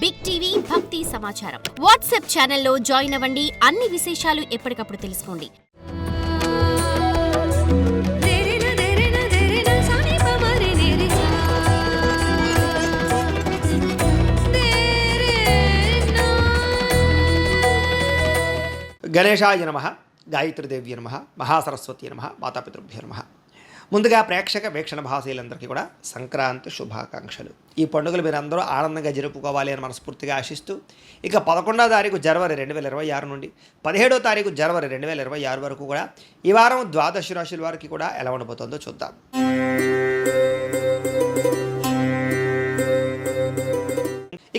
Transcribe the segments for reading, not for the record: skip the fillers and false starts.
Big TV భక్తి సమాచారం WhatsApp ఛానల్లో జాయిన్ అవ్వండి. అన్ని విశేషాలు ఎప్పటికప్పుడు తెలుసుకోండి. గణేశాయ నమః, గాయత్రీదేవ్య నమః, మహాసరస్వతి నమః, మాతాపితృభ్యో నమః. ముందుగా ప్రేక్షక వీక్షణ భాషలందరికీ కూడా సంక్రాంతి శుభాకాంక్షలు. ఈ పండుగలు మీరు అందరూ ఆనందంగా జరుపుకోవాలి అని మనస్ఫూర్తిగా ఆశిస్తూ, ఇక 11వ తారీఖు జనవరి 2026 నుండి 17వ తారీఖు జనవరి 2026 వరకు కూడా ఈ వారం ద్వాదశ రాశుల వారికి కూడా ఎలా ఉండబోతుందో చూద్దాం.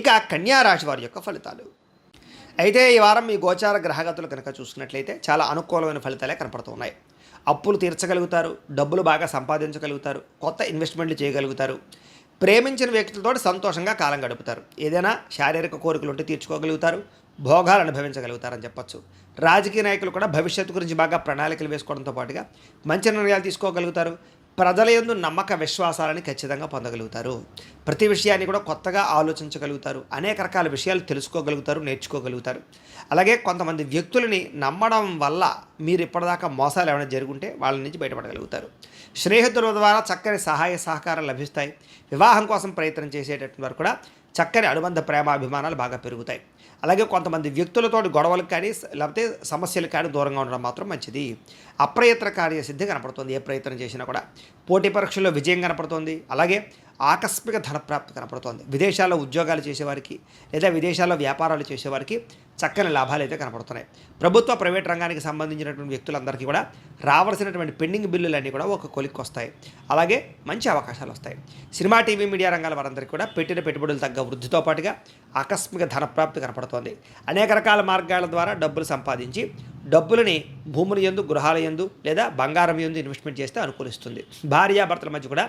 ఇక కన్యా రాశి వారి యొక్క ఫలితాలు. అయితే ఈ వారం మీ గోచార గ్రహగతులు కనుక చూసుకున్నట్లయితే చాలా అనుకూలమైన ఫలితాలే కనపడుతున్నాయి. అప్పులు తీర్చగలుగుతారు, డబ్బులు బాగా సంపాదించగలుగుతారు, కొత్త ఇన్వెస్ట్మెంట్లు చేయగలుగుతారు, ప్రేమించిన వ్యక్తులతో సంతోషంగా కాలం గడుపుతారు, ఏదైనా శారీరక కోరికలు ఉంటే తీర్చుకోగలుగుతారు, భోగాలు అనుభవించగలుగుతారని చెప్పచ్చు. రాజకీయ నాయకులు కూడా భవిష్యత్తు గురించి బాగా ప్రణాళికలు వేసుకోవడంతో పాటుగా మంచి నిర్ణయాలు తీసుకోగలుగుతారు. ప్రజల యందు నమ్మక విశ్వాసాలని ఖచ్చితంగా పొందగలుగుతారు. ప్రతి విషయాన్ని కూడా కొత్తగా ఆలోచించగలుగుతారు. అనేక రకాల విషయాలు తెలుసుకోగలుగుతారు, నేర్చుకోగలుగుతారు. అలాగే కొంతమంది వ్యక్తులని నమ్మడం వల్ల మీరు ఇప్పటిదాకా మోసాలు ఏమైనా జరుగుంటే వాళ్ళ నుంచి బయటపడగలుగుతారు. స్నేహితుల ద్వారా చక్కని సహాయ సహకారాలు లభిస్తాయి. వివాహం కోసం ప్రయత్నం చేసేటటువంటి వారు కూడా చక్కని అనుబంధ ప్రేమాభిమానాలు బాగా పెరుగుతాయి. అలాగే కొంతమంది వ్యక్తులతో గొడవలకు కానీ లేకపోతే సమస్యలకు కానీ దూరంగా ఉండడం మాత్రం మంచిది. అప్రయత్న కార్యసిద్ధి కనపడుతుంది. ఏ ప్రయత్నం చేసినా కూడా పోటీ పరీక్షల్లో విజయం కనపడుతుంది. అలాగే ఆకస్మిక ధనప్రాప్తి కనపడుతోంది. విదేశాల్లో ఉద్యోగాలు చేసేవారికి లేదా విదేశాల్లో వ్యాపారాలు చేసేవారికి చక్కని లాభాలు అయితే కనపడుతున్నాయి. ప్రభుత్వ ప్రైవేట్ రంగానికి సంబంధించినటువంటి వ్యక్తులందరికీ కూడా రావాల్సినటువంటి పెండింగ్ బిల్లులన్నీ కూడా ఒక కొలిక్కి వస్తాయి. అలాగే మంచి అవకాశాలు వస్తాయి. సినిమా, టీవీ, మీడియా రంగాల వారందరికీ కూడా పెట్టిన పెట్టుబడులు తగ్గ వృద్ధితో పాటుగా ఆకస్మిక ధనప్రాప్తి కనపడుతోంది. అనేక రకాల మార్గాల ద్వారా డబ్బులు సంపాదించి డబ్బులని భూముల యందు, గృహాల యందు లేదా బంగారం యందు ఇన్వెస్ట్మెంట్ చేస్తే అనుకూలిస్తుంది. భార్యాభర్తల మధ్య కూడా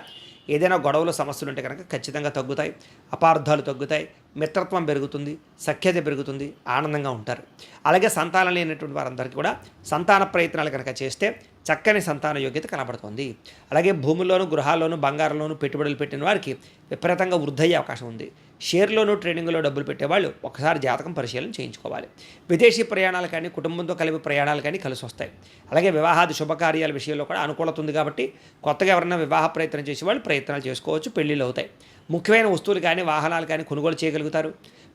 ఏదైనా గొడవలు సమస్యలు ఉంటే కనుక ఖచ్చితంగా తగ్గుతాయి. అపార్థాలు తగ్గుతాయి. మిత్రత్వం పెరుగుతుంది, సఖ్యత పెరుగుతుంది, ఆనందంగా ఉంటారు. అలాగే సంతానం లేనటువంటి వారందరికీ కూడా సంతాన ప్రయత్నాలు కనుక చేస్తే చక్కని సంతాన యోగ్యత కనబడుతుంది. అలాగే భూముల్లోనూ, గృహాల్లోనూ, బంగారంలోనూ పెట్టుబడులు పెట్టిన వారికి విపరీతంగా వృద్ధి అయ్యే అవకాశం ఉంది. షేర్లోనూ, ట్రేడింగ్లో డబ్బులు పెట్టేవాళ్ళు ఒకసారి జాతకం పరిశీలన చేయించుకోవాలి. విదేశీ ప్రయాణాలు కానీ, కుటుంబంతో కలిపి ప్రయాణాలు కానీ కలిసి వస్తాయి. అలాగే వివాహాది శుభకార్యాల విషయంలో కూడా అనుకూలత ఉంది కాబట్టి కొత్తగా ఎవరైనా వివాహ ప్రయత్నం చేసేవాళ్ళు ప్రయత్నాలు చేసుకోవచ్చు. పెళ్ళిళ్ళు అవుతాయి. ముఖ్యమైన వస్తువులు కానీ, వాహనాలు కానీ కొనుగోలు చేయగలుగుతారు.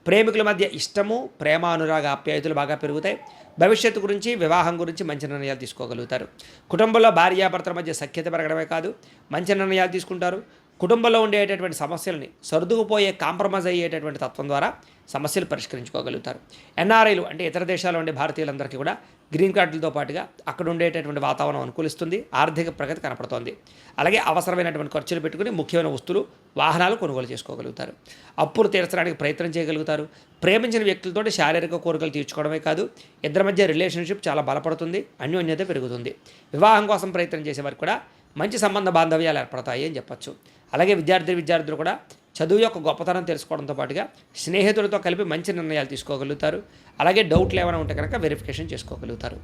ప్రేమికుల మధ్య ఇష్టము, ప్రేమ, అనురాగ ఆప్యాయతలు బాగా పెరుగుతాయి. భవిష్యత్తు గురించి, వివాహం గురించి మంచి నిర్ణయాలు తీసుకోగలుగుతారు. కుటుంబంలో భార్యాభర్తల మధ్య సఖ్యత పెరగడమే కాదు, మంచి నిర్ణయాలు తీసుకుంటారు. కుటుంబంలో ఉండేటటువంటి సమస్యలని సర్దుకుపోయే, కాంప్రమైజ్ అయ్యేటటువంటి తత్వం ద్వారా సమస్యలు పరిష్కరించుకోగలుగుతారు. ఎన్ఆర్ఐలు అంటే ఇతర దేశాల్లో ఉండే భారతీయులందరికీ కూడా గ్రీన్ కార్డులతో పాటుగా అక్కడ ఉండేటటువంటి వాతావరణం అనుకూలిస్తుంది. ఆర్థిక ప్రగతి కనపడుతోంది. అలాగే అవసరమైనటువంటి ఖర్చులు పెట్టుకుని ముఖ్యమైన వస్తువులు, వాహనాలు కొనుగోలు చేసుకోగలుగుతారు. అప్పులు తీర్చడానికి ప్రయత్నం చేయగలుగుతారు. ప్రేమించిన వ్యక్తులతో శారీరక కోరికలు తీర్చుకోవడమే కాదు, ఇద్దరి మధ్య రిలేషన్షిప్ చాలా బలపడుతుంది, అన్యోన్యత పెరుగుతుంది. వివాహం కోసం ప్రయత్నం చేసేవారికి కూడా మంచి సంబంధ బాంధవ్యాలు ఏర్పడతాయి అని చెప్పచ్చు. అలాగే విద్యార్థులు కూడా చదువు యొక్క గొప్పతనం తెలుసుకోవడంతో పాటుగా స్నేహితులతో కలిపి మంచి నిర్ణయాలు తీసుకోగలుగుతారు. అలాగే డౌట్లు ఏమైనా ఉంటే కనుక వెరిఫికేషన్ చేసుకోగలుగుతారు.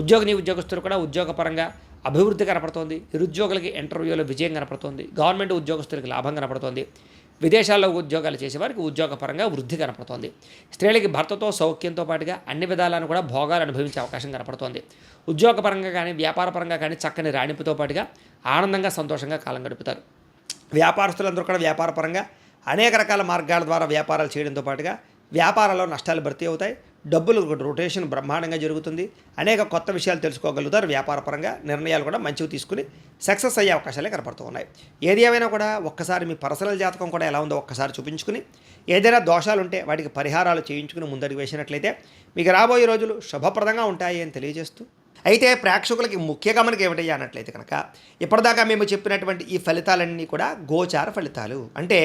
ఉద్యోగస్తులు కూడా ఉద్యోగపరంగా అభివృద్ధి కనపడుతోంది. నిరుద్యోగులకి ఇంటర్వ్యూలో విజయం కనపడుతోంది. గవర్నమెంట్ ఉద్యోగస్తులకి లాభం కనపడుతోంది. విదేశాల్లో ఉద్యోగాలు చేసేవారికి ఉద్యోగపరంగా వృద్ధి కనపడుతోంది. స్త్రీలకి భర్తతో సౌఖ్యంతో పాటుగా అన్ని విధాలను కూడా భోగాలు అనుభవించే అవకాశం కనపడుతోంది. ఉద్యోగపరంగా కానీ, వ్యాపారపరంగా కానీ చక్కని రాణింపుతో పాటుగా ఆనందంగా, సంతోషంగా కాలం గడుపుతారు. వ్యాపారస్తులందరూ కూడా వ్యాపారపరంగా అనేక రకాల మార్గాల ద్వారా వ్యాపారాలు చేయడంతో పాటుగా వ్యాపారాల్లో నష్టాలు భర్తీ అవుతాయి. డబ్బులు రొటేషన్ బ్రహ్మాండంగా జరుగుతుంది. అనేక కొత్త విషయాలు తెలుసుకోగలుగుతారు. వ్యాపారపరంగా నిర్ణయాలు కూడా మంచివి తీసుకుని సక్సెస్ అయ్యే అవకాశాలే కనపడుతూ ఉన్నాయి. ఏది ఏమైనా కూడా ఒక్కసారి మీ పర్సనల్ జాతకం కూడా ఎలా ఉందో ఒక్కసారి చూపించుకుని ఏదైనా దోషాలు ఉంటే వాటికి పరిహారాలు చేయించుకుని ముందడుగు వేసినట్లయితే మీకు రాబోయే రోజులు శుభప్రదంగా ఉంటాయి అని తెలియజేస్తూ, అయితే ప్రేక్షకులకి ముఖ్య గమనిక ఏమిటయ్యా అన్నట్లయితే కనుక ఇప్పటిదాకా మేము చెప్పినటువంటి ఈ ఫలితాలన్నీ కూడా గోచార ఫలితాలు. అంటే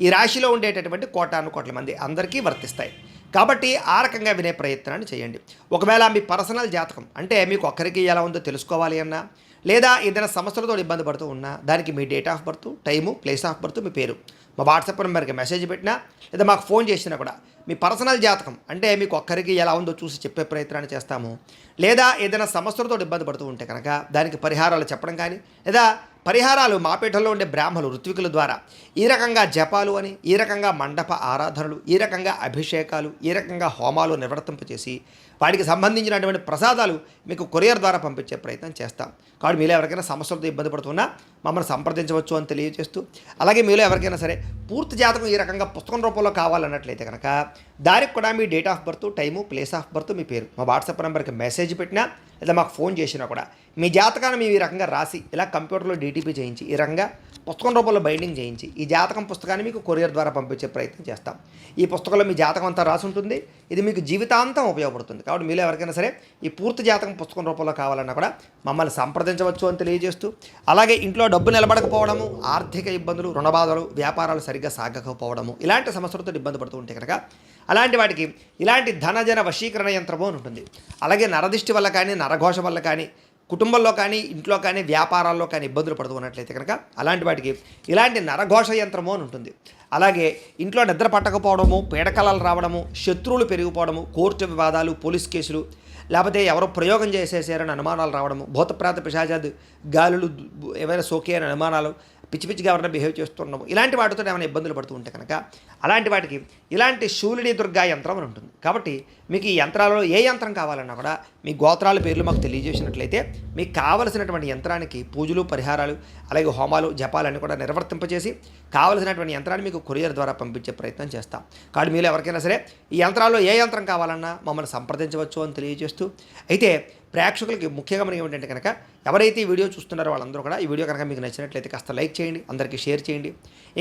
ఈ రాశిలో ఉండేటటువంటి కోటాను మంది అందరికీ వర్తిస్తాయి. కాబట్టి ఆ రకంగా వినే ప్రయత్నాన్ని చేయండి. ఒకవేళ మీ పర్సనల్ జాతకం అంటే మీకు ఒక్కరికి ఎలా ఉందో తెలుసుకోవాలి అన్నా, లేదా ఏదైనా సమస్యలతో ఇబ్బంది పడుతూ ఉన్నా దానికి మీ date of birth, time, place of birth, మీ పేరు మా వాట్సాప్ నెంబర్కి మెసేజ్ పెట్టినా లేదా మాకు ఫోన్ చేసినా కూడా మీ పర్సనల్ జాతకం అంటే మీకు ఒక్కరికి ఎలా ఉందో చూసి చెప్పే ప్రయత్నాన్ని చేస్తాము. లేదా ఏదైనా సమస్యలతో ఇబ్బంది పడుతూ ఉంటే కనుక దానికి పరిహారాలు చెప్పడం కానీ లేదా పరిహారాలు మా పీఠంలో ఉండే బ్రాహ్మణులు ఋత్వికుల ద్వారా ఈ రకంగా జపాలు అని, ఈ రకంగా మండప ఆరాధనలు, ఈ రకంగా అభిషేకాలు, ఈ రకంగా హోమాలు నిర్వర్తింపచేసి వాటికి సంబంధించినటువంటి ప్రసాదాలు మీకు కొరియర్ ద్వారా పంపించే ప్రయత్నం చేస్తాం. కాబట్టి మీలో ఎవరికైనా సమస్యలతో ఇబ్బంది పడుతున్నా మమ్మల్ని సంప్రదించవచ్చు అని తెలియజేస్తూ, అలాగే మీలో ఎవరికైనా సరే పూర్తి జాతకం ఈ రకంగా పుస్తకం రూపంలో కావాలన్నట్లయితే కనుక దానికి కూడా మీ date of birth, time, place of birth, మీ పేరు మా వాట్సాప్ నెంబర్కి మెసేజ్ పెట్టినా లేదా మాకు ఫోన్ చేసినా కూడా మీ జాతకాన్ని మేము ఈ రకంగా రాసి ఇలా కంప్యూటర్లో డీటీపీ చేయించి ఈ రకంగా పుస్తకం రూపంలో బైండింగ్ చేయించి ఈ జాతకం పుస్తకాన్ని మీకు కొరియర్ ద్వారా పంపించే ప్రయత్నం చేస్తాం. ఈ పుస్తకంలో మీ జాతకం అంతా రాసి ఉంటుంది. ఇది మీకు జీవితాంతం ఉపయోగపడుతుంది. కాబట్టి మీలో ఎవరికైనా సరే ఈ పూర్తి జాతకం పుస్తకం రూపంలో కావాలన్నా కూడా మమ్మల్ని సంప్రదించవచ్చు అని తెలియజేస్తూ, అలాగే ఇంట్లో డబ్బు నిలబడకపోవడము, ఆర్థిక ఇబ్బందులు, రుణబాధలు, వ్యాపారాలు సరిగ్గా సాగకపోవడము ఇలాంటి సమస్యలతో ఇబ్బంది పడుతూ ఉంటే కనుక అలాంటి వాటికి ఇలాంటి ధనజన వశీకరణ యంత్రము అని ఉంటుంది. అలాగే నరదిష్టి వల్ల కానీ, నరఘోష వల్ల కానీ, కుటుంబంలో కానీ, ఇంట్లో కానీ, వ్యాపారాల్లో కానీ ఇబ్బందులు పడుతూ ఉన్నట్లయితే కనుక అలాంటి వాటికి ఇలాంటి నరఘోష యంత్రము అని ఉంటుంది. అలాగే ఇంట్లో నిద్ర పట్టకపోవడము, పీడకలలు రావడము, శత్రువులు పెరిగిపోవడము, కోర్టు వివాదాలు, పోలీస్ కేసులు, లేకపోతే ఎవరో ప్రయోగం చేసేసారని అనుమానాలు రావడము, భూతప్రాత పిశాచాలు, గాలులు ఏమైనా సోకే అని అనుమానాలు, పిచ్చి పిచ్చిగా ఎవరైనా బిహేవ్ చేస్తుండము, ఇలాంటి వాటితో ఏమైనా ఇబ్బందులు పడుతూ ఉంటే కనుక అలాంటి వాటికి ఇలాంటి శూలిని దుర్గా యంత్రం అని ఉంటుంది. కాబట్టి మీకు ఈ యంత్రాలలో ఏ యంత్రం కావాలన్నా కూడా మీ గోత్రాల పేర్లు మాకు తెలియజేసినట్లయితే మీకు కావలసినటువంటి యంత్రానికి పూజలు, పరిహారాలు, అలాగే హోమాలు, జపాలన్నీ కూడా నిర్వర్తింపచేసి కావలసినటువంటి యంత్రాన్ని మీకు కొరియర్ ద్వారా పంపించే ప్రయత్నం చేస్తాం. కాబట్టి మీరు ఎవరికైనా సరే ఈ యంత్రాల్లో ఏ యంత్రం కావాలన్నా మమ్మల్ని సంప్రదించవచ్చు అని తెలియజేస్తూ, అయితే ప్రేక్షకులకి ముఖ్యంగా మనకి ఏమిటంటే కనుక ఎవరైతే ఈ వీడియో చూస్తున్నారో వాళ్ళందరూ కూడా ఈ వీడియో కనుక మీకు నచ్చినట్లయితే కాస్త లైక్ చేయండి, అందరికీ షేర్ చేయండి.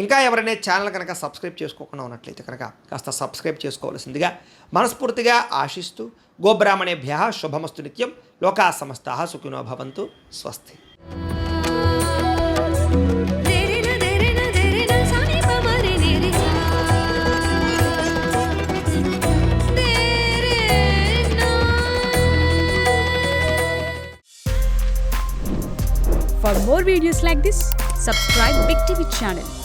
ఇంకా ఎవరైనా ఛానల్ కనుక సబ్స్క్రైబ్ చేసుకోకుండా ఉన్నట్లయితే కనుక కాస్త సబ్స్క్రైబ్ చేసుకోవాల్సిందిగా మనస్ఫూర్తిగా ఆశిస్తూ, గోబ్రాహ్మణేభ్యః శుభమస్తు నిత్యం, లోకా సమస్తాః సుఖినో భవంతు, స్వస్తి. For more videos like this, subscribe Big TV channel.